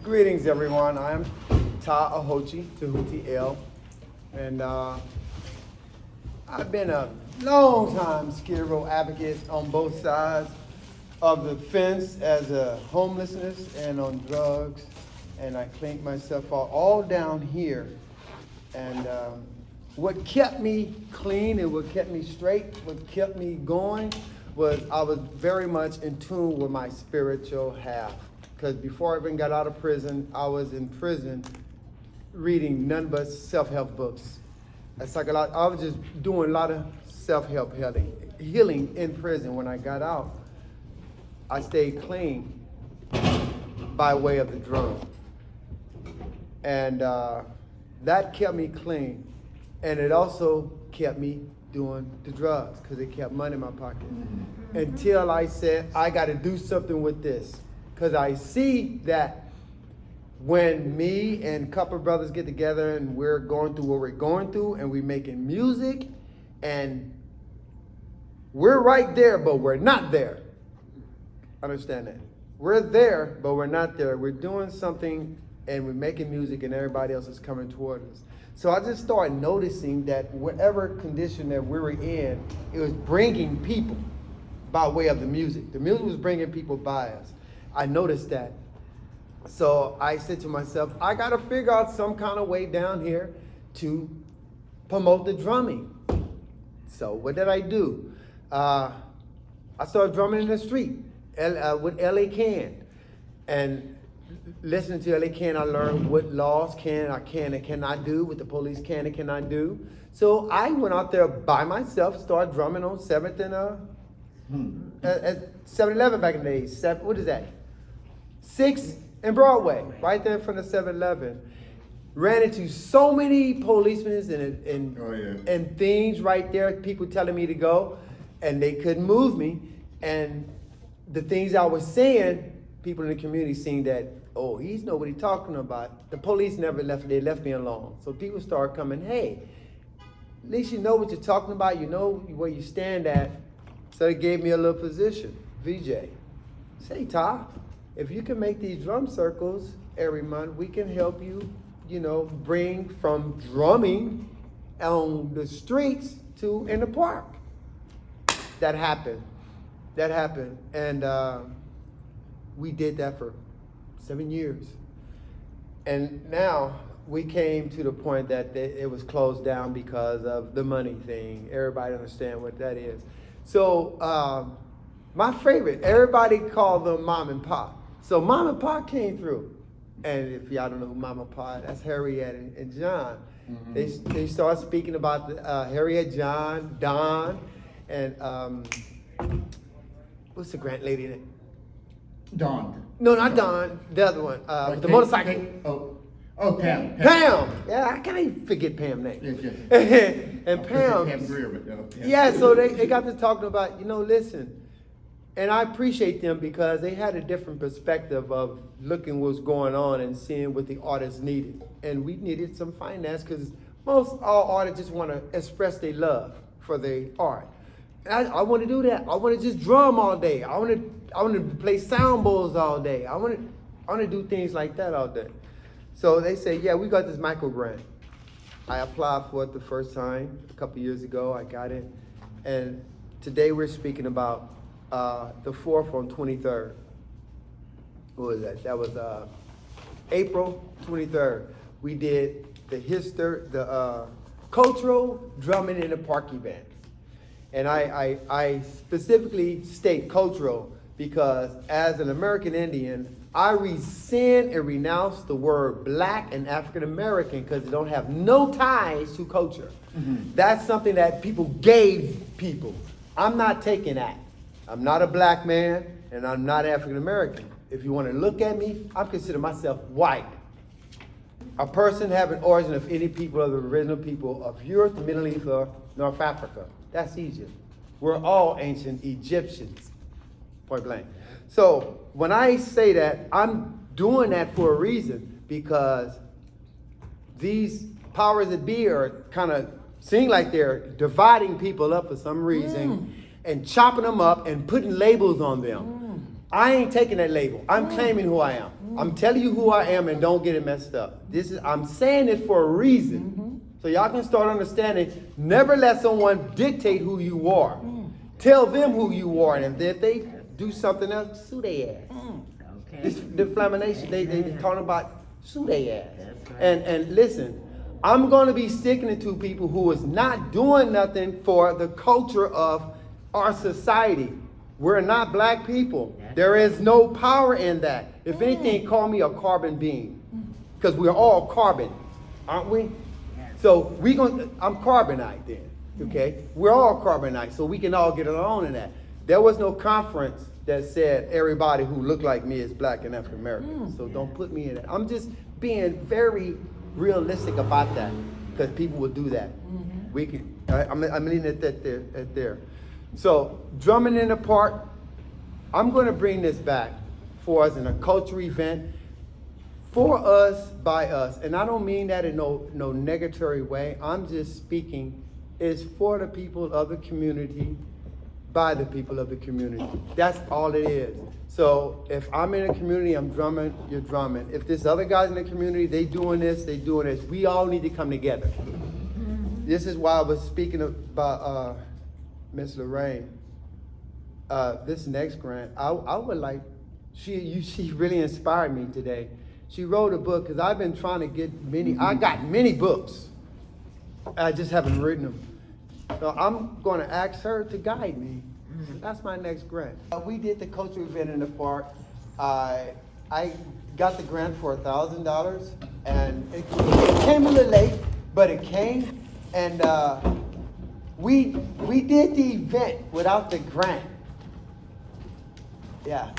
Greetings, everyone. I'm Ptah Ahochi, Tahuti L. And I've been a long time Skid Row advocate on both sides of the fence as a homelessness and on drugs. And I cleaned myself all down here. And what kept me clean and what kept me straight, what kept me going was I was very much in tune with my spiritual half. Because before I even got out of prison, I was in prison reading none but self-help books. It's like I was just doing a lot of self-help healing in prison. When I got out, I stayed clean by way of the drum. And that kept me clean. And it also kept me doing the drugs because it kept money in my pocket. Until I said, I got to do something with this. Because I see that when me and a couple of brothers get together and we're going through what we're going through and we're making music and we're right there, but we're not there. Understand that? We're there, but we're not there. We're doing something and we're making music and everybody else is coming toward us. So I just started noticing that whatever condition that we were in, it was bringing people by way of the music. The music was bringing people by us. I noticed that. So I said to myself, I got to figure out some kind of way down here to promote the drumming. So what did I do? I started drumming in the street with L.A. Can. And listening to L.A. Can, I learned what laws can and cannot do, what the police can and cannot do. So I went out there by myself, started drumming on 7th and at 7-Eleven back in the days. What is that? 6th and Broadway, right there in front of 7-Eleven. Ran into so many policemen and things right there, people telling me to go, and they couldn't move me. And the things I was saying, people in the community seeing that, oh, he's know what he's talking about. The police never left, they left me alone. So people started coming, hey, at least you know what you're talking about, you know where you stand at. So they gave me a little position, VJ. Say, Ty, if you can make these drum circles every month, we can help you, bring from drumming on the streets to in the park. That happened. And we did that for 7 years. And now we came to the point that it was closed down because of the money thing. Everybody understand what that is. So my favorite, everybody called them Mom and Pop. So Mom and Pop came through. And if y'all don't know who Mom and Pop, that's Harriet and John. Mm-hmm. They started speaking about Harriet, John, Don, and what's the Grant lady name? Dawn. No, not Dawn. The other one. With the motorcycle. Pam. Pam. Yeah, I can't even forget Pam's name. Yes. And Pam. Pam Greer, but no. Yeah, so they got to talking about, listen. And I appreciate them because they had a different perspective of looking what's going on and seeing what the artists needed. And we needed some finance because all artists just want to express their love for their art. And I want to do that. I want to just drum all day. I want to play sound bowls all day. I want to do things like that all day. So they say, yeah, we got this Microgrant. I applied for it the first time a couple years ago. I got it. And today we're speaking about the 4th on 23rd. What was that? That was April 23rd. We did the cultural drumming in the park event. And I specifically state cultural because as an American Indian, I rescind and renounce the word black and African American because they don't have no ties to culture. Mm-hmm. That's something that people gave people. I'm not taking that. I'm not a black man and I'm not African American. If you want to look at me, I consider myself white. A person having origin of any people of the original people of Europe, the Middle East, or North Africa. That's Egypt. We're all ancient Egyptians, point blank. So when I say that, I'm doing that for a reason because these powers that be are kind of seem like they're dividing people up for some reason and chopping them up and putting labels on them. I ain't taking that label. I'm claiming who I am. I'm telling you who I am and don't get it messed up. I'm saying it for a reason. So y'all can start understanding. Never let someone dictate who you are. Tell them who you are. And if they do something else, sue their ass. Okay. This deflamination, they talking about sue their ass. And listen, I'm going to be sticking to people who is not doing nothing for the culture of our society. We're not black people. There is no power in that. If anything, call me a carbon being. Because we're all carbon, aren't we? So I'm carbonite then, okay? We're all carbonite, so we can all get along in that. There was no conference that said everybody who looked like me is black and African American. So don't put me in that. I'm just being very realistic about that, because people will do that. I'm leaning at there. So drumming in the park, I'm going to bring this back for us in a culture event, for us, by us. And I don't mean that in no negatory way. I'm just speaking, it's for the people of the community, by the people of the community. That's all it is. So if I'm in a community, I'm drumming, you're drumming. If there's other guys in the community, they doing this. We all need to come together. This is why I was speaking about Miss Lorraine. This next grant, I would like, she really inspired me today. She wrote a book, because I've been trying to get I got many books. I just haven't written them. So I'm going to ask her to guide me. So that's my next grant. We did the cultural event in the park. I got the grant for $1,000, and it came a little late, but it came. And we did the event without the grant. Yeah.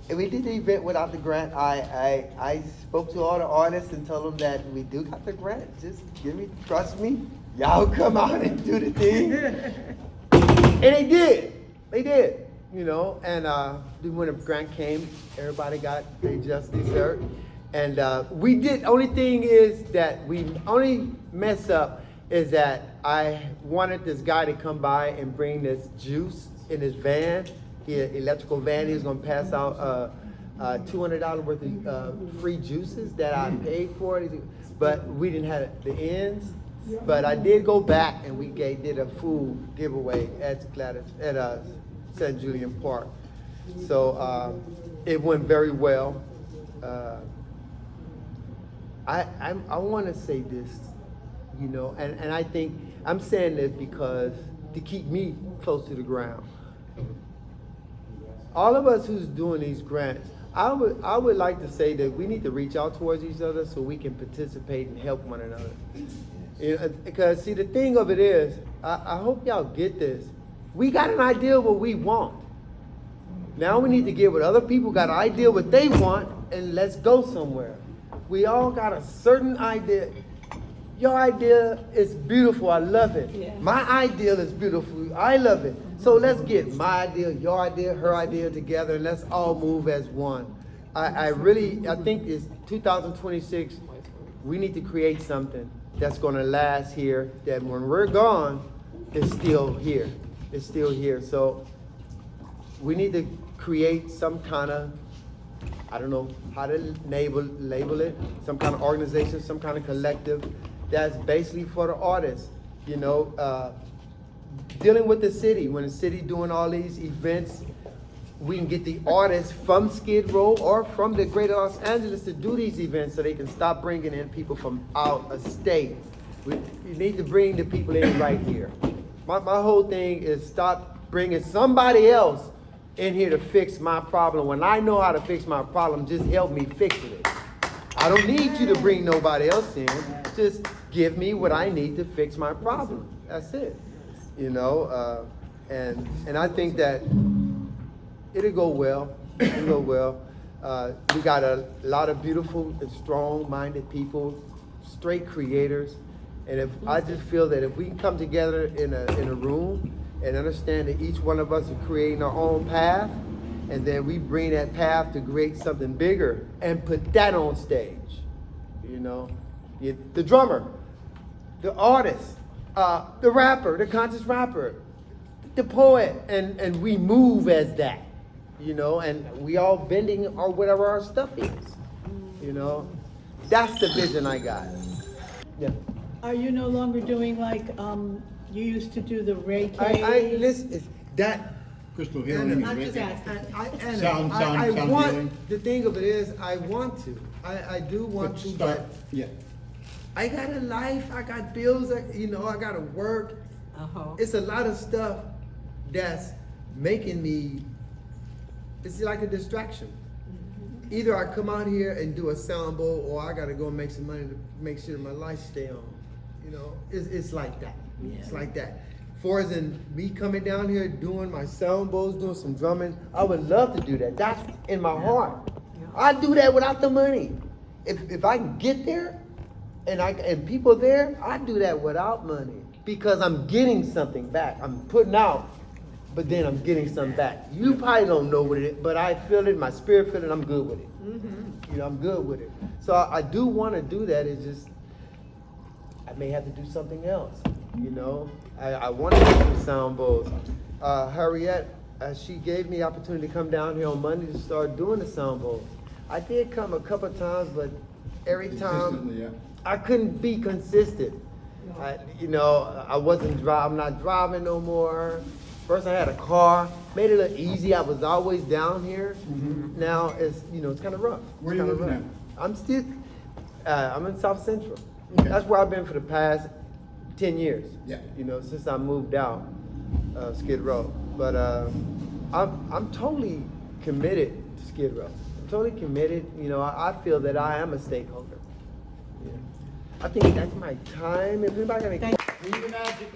And we did the event without the grant. I spoke to all the artists and told them that we do got the grant. Just trust me. Y'all come out and do the thing. And they did, you know. And when the grant came, everybody got their just dessert. And we did, only thing is that we only mess up is that I wanted this guy to come by and bring this juice in his van. Electrical van. He was gonna pass out $200 worth of free juices that I paid for, but we didn't have the ends. But I did go back and we did a food giveaway at St. Julian Park. So it went very well. I want to say this, you know, and I think I'm saying this because to keep me close to the ground. All of us who's doing these grants, I would like to say that we need to reach out towards each other so we can participate and help one another. You know, because see, the thing of it is, I hope y'all get this. We got an idea of what we want. Now we need to get what other people got an idea what they want, and let's go somewhere. We all got a certain idea. Your idea is beautiful, I love it. Yeah. My idea is beautiful, I love it. So let's get my idea, your idea, her idea together, and let's all move as one. I think it's 2026, we need to create something that's gonna last here, that when we're gone, it's still here. It's still here. So we need to create some kind of, I don't know how to label it, some kind of organization, some kind of collective that's basically for the artists, you know, dealing with the city. When the city doing all these events, we can get the artists from Skid Row or from the greater Los Angeles to do these events so they can stop bringing in people from out of state. You need to bring the people in right here. My whole thing is stop bringing somebody else in here to fix my problem. When I know how to fix my problem, just help me fix it. I don't need you to bring nobody else in. Just give me what I need to fix my problem. That's it. You know, and I think that it'll go well. It'll go well. We got a lot of beautiful and strong-minded people, straight creators, and I just feel that if we can come together in a room and understand that each one of us is creating our own path, and then we bring that path to create something bigger and put that on stage. You know, the drummer, the artist, the rapper, the conscious rapper, the poet, and we move as that. you know, and we all vending or whatever our stuff is, you know. That's the vision I got. Yeah. Are you no longer doing like, you used to do the Reiki? I listen, that. Crystal healing. I'm just asking. Sound want, healing. the thing of it is, I want to. I do want to, but Yeah. I got a life, I got bills, you know, I gotta work. Uh-huh. It's a lot of stuff that's making me, it's like a distraction. Either I come out here and do a sound bowl, or I gotta go and make some money to make sure my life stay on. You know, it's like that. It's like that. For as in me coming down here doing my sound bowls, doing some drumming, I would love to do that. That's in my heart. I do that without the money. If I can get there, and people there, I do that without money because I'm getting something back. I'm putting out, but then I'm getting something back. You probably don't know what it is, but I feel it, my spirit feel it, I'm good with it. You know, I'm good with it. So I do want to do that. It's just, I may have to do something else, you know. I want to do some sound bowls. Harriet, she gave me the opportunity to come down here on Monday to start doing the sound bowls. I did come a couple of times, but every time Consistently, yeah. I couldn't be consistent. You know, I'm not driving no more. First I had a car, made it a little easy. I was always down here. Now it's, you know, it's kind of rough. Where you living now? I'm still, I'm in South Central. Okay. That's where I've been for the past 10 years. Yeah. You know, since I moved out, Skid Row. But I'm totally committed to Skid Row. I'm totally committed. You know, I feel that I am a stakeholder. Yeah. I think that's my time. If anybody got any Thank Leave the magic.